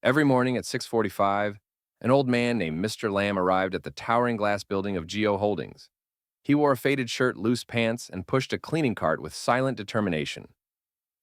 Every morning at 6:45, an old man named Mr. Lamb arrived at the towering glass building of Geo Holdings. He wore a faded shirt, loose pants, and pushed a cleaning cart with silent determination.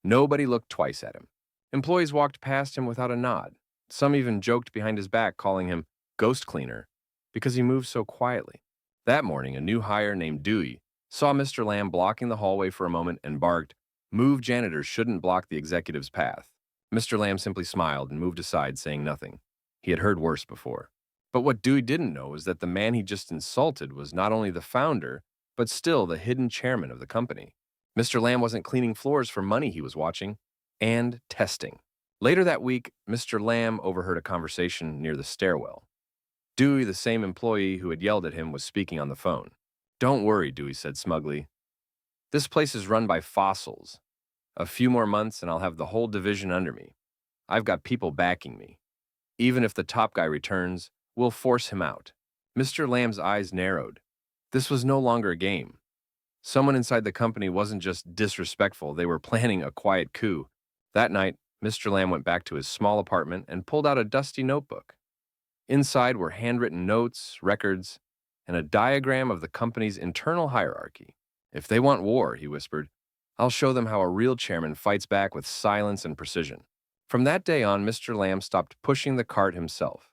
Nobody looked twice at him. Employees walked past him without a nod. Some even joked behind his back, calling him Ghost Cleaner because he moved so quietly. That morning, a new hire named Dewey saw Mr. Lamb blocking the hallway for a moment and barked, "Move, janitors shouldn't block the executive's path." Mr. Lamb simply smiled and moved aside, saying nothing. He had heard worse before. But what Dewey didn't know is that the man he just insulted was not only the founder, but still the hidden chairman of the company. Mr. Lamb wasn't cleaning floors for money, he was watching and testing. Later that week, Mr. Lamb overheard a conversation near the stairwell. Dewey, the same employee who had yelled at him, was speaking on the phone. "Don't worry," Dewey said smugly. "This place is run by fossils. A few more months and I'll have the whole division under me. I've got people backing me. Even if the top guy returns, we'll force him out." Mr. Lamb's eyes narrowed. This was no longer a game. Someone inside the company wasn't just disrespectful, they were planning a quiet coup. That night, Mr. Lamb went back to his small apartment and pulled out a dusty notebook. Inside were handwritten notes, records, and a diagram of the company's internal hierarchy. "If they want war," he whispered, "I'll show them how a real chairman fights back with silence and precision." From that day on, Mr. Lamb stopped pushing the cart himself.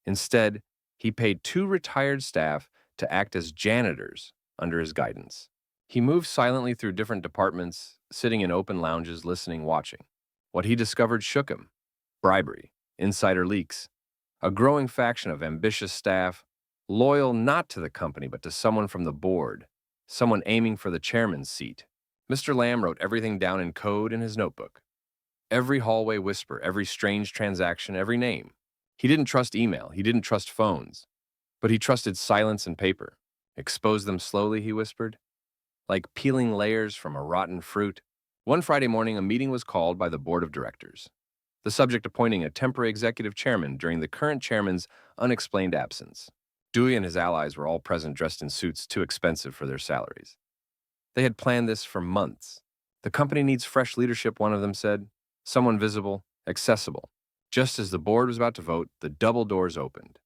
Instead, he paid two retired staff to act as janitors under his guidance. He moved silently through different departments, sitting in open lounges, listening, watching. What he discovered shook him: bribery, insider leaks, a growing faction of ambitious staff, loyal not to the company but to someone from the board, someone aiming for the chairman's seat. Mr. Lamb wrote everything down in code in his notebook. Every hallway whisper, every strange transaction, every name. He didn't trust email, he didn't trust phones, but he trusted silence and paper. "Expose them slowly," he whispered, "like peeling layers from a rotten fruit." One Friday morning, a meeting was called by the board of directors. The subject appointing a temporary executive chairman during the current chairman's unexplained absence. Dewey and his allies were all present, dressed in suits too expensive for their salaries. They had planned this for months. "The company needs fresh leadership," one of them said. "Someone visible, accessible." Just as the board was about to vote, the double doors opened.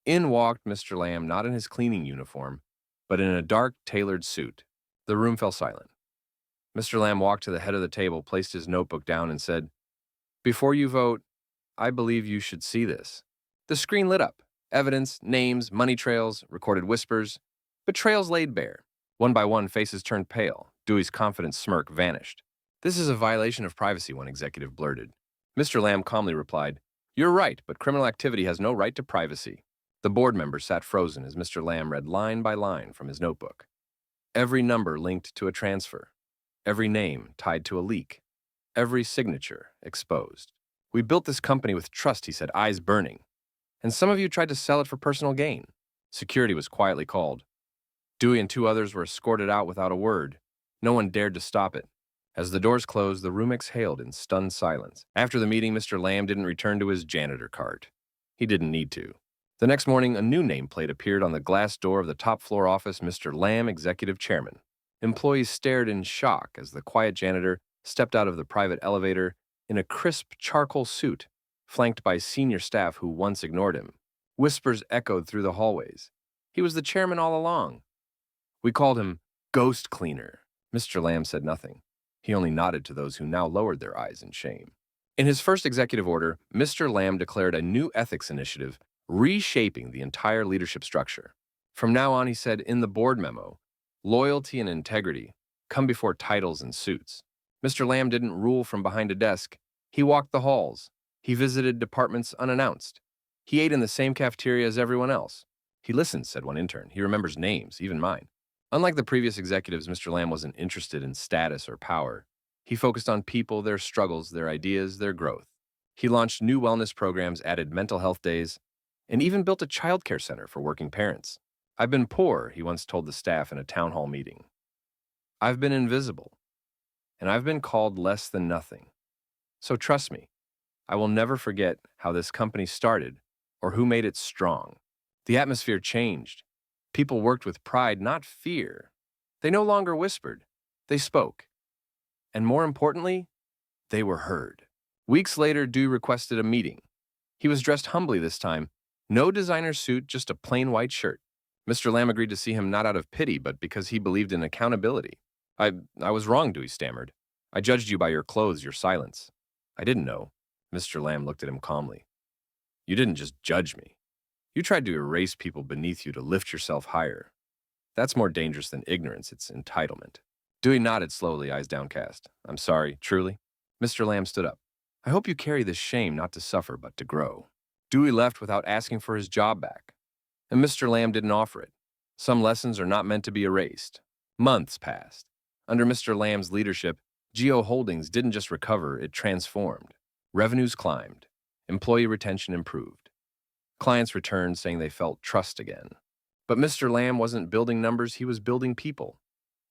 In walked Mr. Lamb, not in his cleaning uniform, but in a dark, tailored suit. The room fell silent. Mr. Lamb walked to the head of the table, placed his notebook down, and said, "Before you vote, I believe you should see this." The screen lit up. Evidence, names, money trails, recorded whispers, betrayals laid bare. One by one, faces turned pale. Dewey's confident smirk vanished. "This is a violation of privacy," one executive blurted. Mr. Lamb calmly replied, "You're right, but criminal activity has no right to privacy." The board member sat frozen as Mr. Lamb read line by line from his notebook. Every number linked to a transfer. Every name tied to a leak. Every signature exposed. "We built this company with trust," he said, eyes burning. "And some of you tried to sell it for personal gain." Security was quietly called. Dewey and two others were escorted out without a word. No one dared to stop it. As the doors closed, the room exhaled in stunned silence. After the meeting, Mr. Lamb didn't return to his janitor cart. He didn't need to. The next morning, a new nameplate appeared on the glass door of the top-floor office: Mr. Lamb, Executive Chairman. Employees stared in shock as the quiet janitor stepped out of the private elevator in a crisp charcoal suit, flanked by senior staff who once ignored him. Whispers echoed through the hallways. He was the chairman all along. "We called him Ghost Cleaner." Mr. Lamb said nothing. He only nodded to those who now lowered their eyes in shame. In his first executive order, Mr. Lamb declared a new ethics initiative, reshaping the entire leadership structure. From now on, he said in the board memo, loyalty and integrity come before titles and suits. Mr. Lamb didn't rule from behind a desk. He walked the halls. He visited departments unannounced. He ate in the same cafeteria as everyone else. "He listens," said one intern. "He remembers names, even mine." Unlike the previous executives, Mr. Lamb wasn't interested in status or power. He focused on people, their struggles, their ideas, their growth. He launched new wellness programs, added mental health days, and even built a childcare center for working parents. "I've been poor," he once told the staff in a town hall meeting. "I've been invisible, and I've been called less than nothing. So trust me, I will never forget how this company started or who made it strong." The atmosphere changed. People worked with pride, not fear. They no longer whispered. They spoke. And more importantly, they were heard. Weeks later, Dewey requested a meeting. He was dressed humbly this time. No designer suit, just a plain white shirt. Mr. Lamb agreed to see him not out of pity, but because he believed in accountability. I was wrong, Dewey stammered. I judged you by your clothes, your silence. I didn't know. Mr. Lamb looked at him calmly. You didn't just judge me. You tried to erase people beneath you to lift yourself higher. That's more dangerous than ignorance, it's entitlement. Dewey nodded slowly, eyes downcast. I'm sorry, truly. Mr. Lamb stood up. I hope you carry this shame not to suffer, but to grow. Dewey left without asking for his job back, and Mr. Lamb didn't offer it. Some lessons are not meant to be erased. Months passed. Under Mr. Lamb's leadership, Geo Holdings didn't just recover, it transformed. Revenues climbed. Employee retention improved. Clients returned saying they felt trust again. But Mr. Lamb wasn't building numbers, he was building people.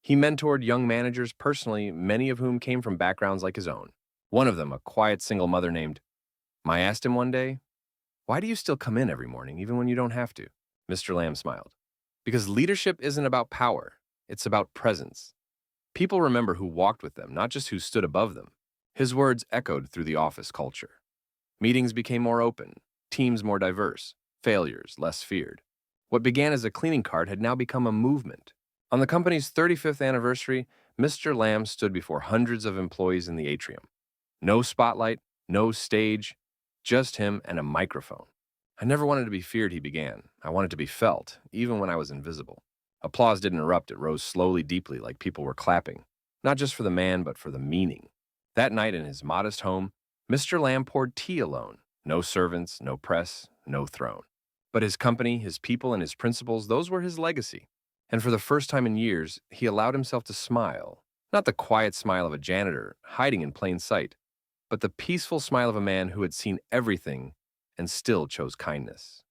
He mentored young managers personally, many of whom came from backgrounds like his own. One of them, a quiet single mother named I asked him one day, why do you still come in every morning, even when you don't have to? Mr. Lamb smiled. Because leadership isn't about power, it's about presence. People remember who walked with them, not just who stood above them. His words echoed through the office culture. Meetings became more open, teams more diverse, failures less feared. What began as a cleaning cart had now become a movement. On the company's 35th anniversary, Mr. Lamb stood before hundreds of employees in the atrium. No spotlight, no stage, just him and a microphone. I never wanted to be feared, he began. I wanted to be felt, even when I was invisible. Applause didn't erupt, it rose slowly, deeply, like people were clapping. Not just for the man, but for the meaning. That night in his modest home, Mr. Lamb poured tea alone. No servants, no press, no throne. But his company, his people, and his principles, those were his legacy. And for the first time in years, he allowed himself to smile. Not the quiet smile of a janitor, hiding in plain sight, but the peaceful smile of a man who had seen everything and still chose kindness.